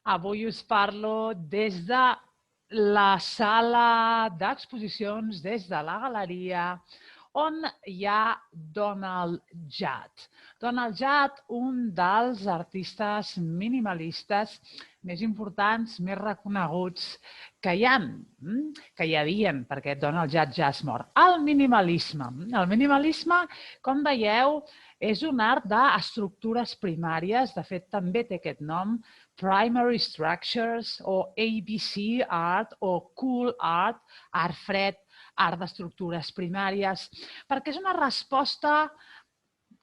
Avui us parlo des de la sala d'exposicions, des de la galeria, on hi ha Donald Judd. Donald Judd, un dels artistes minimalistes més importants, més reconeguts que hi havien, perquè Donald Judd ja és mort. El minimalisme. El minimalisme, com veieu, és un art d'estructures primàries, de fet també té aquest nom, Primary Structures o ABC Art o Cool Art, art fred, art d'estructures primàries, perquè és una resposta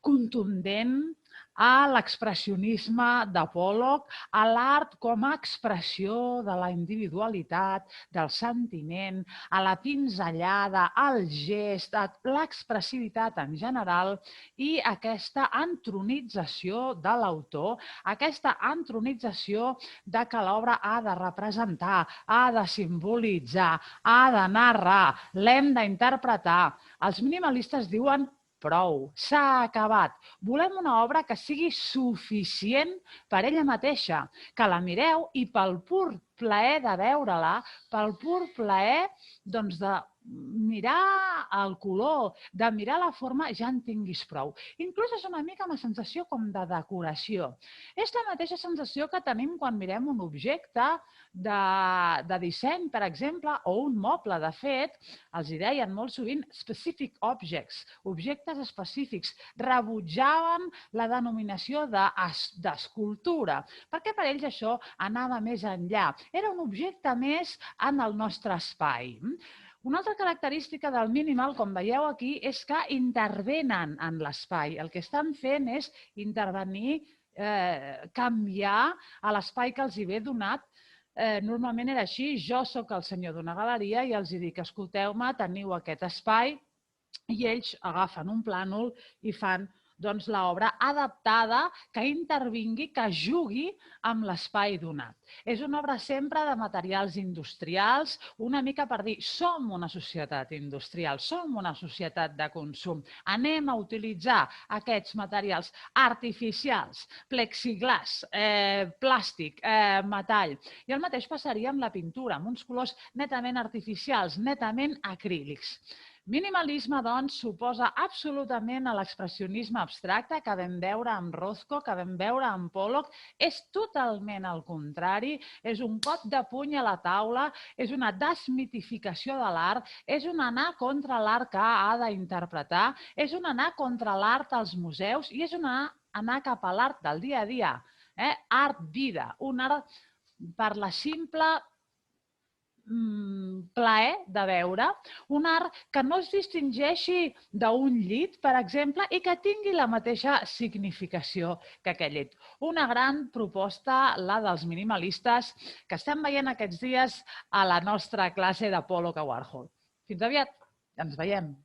contundent a l'expressionisme de Pollock, a l'art com a expressió de la individualitat, del sentiment, a la pinzellada, al gest, a l'expressivitat en general i aquesta entronització de l'autor, aquesta entronització de que l'obra ha de representar, ha de simbolitzar, ha de narrar, l'hem d'interpretar. Els minimalistes diuen prou, s'ha acabat. Volem una obra que sigui suficient per ella mateixa, que la mireu i pel pur plaer de veure-la, pel pur plaer de mirar el color, de mirar la forma, ja en tinguis prou. Inclús és una mica una sensació com de decoració. És la mateixa sensació que tenim quan mirem un objecte de disseny, per exemple, o un moble. De fet, els hi deien molt sovint specific objects, objectes específics. Rebutjaven la denominació d'escultura, perquè per ells això anava més enllà. Era un objecte més en el nostre espai. Una altra característica del minimal, com veieu aquí, és que intervenen en l'espai. El que estan fent és intervenir, canviar a l'espai que els hi ve donat. Normalment era així, jo sóc el senyor d'una galeria i els dic, escolteu-me, teniu aquest espai, i ells agafen un plànol i fan l'obra adaptada que intervingui, que jugui amb l'espai donat. És una obra sempre de materials industrials, una mica per dir, som una societat industrial, som una societat de consum. Anem a utilitzar aquests materials artificials, plexiglàs, plàstic, metall. I el mateix passaria amb la pintura, amb uns colors netament artificials, netament acrílics. Minimalisme, doncs, suposa absolutament a l'expressionisme abstracte que vam veure amb Rothko, que vam veure amb Pollock. És totalment al contrari, és un cop de puny a la taula, és una desmitificació de l'art, és un anar contra l'art que ha d'interpretar, és un anar contra l'art als museus i és un anar cap a l'art del dia a dia. Art-vida, un art per la simple plaer de veure, un art que no es distingeixi d'un llit, per exemple, i que tingui la mateixa significació que aquell llit. Una gran proposta, la dels minimalistes, que estem veient aquests dies a la nostra classe de Pollock a Warhol. Fins aviat, ens veiem.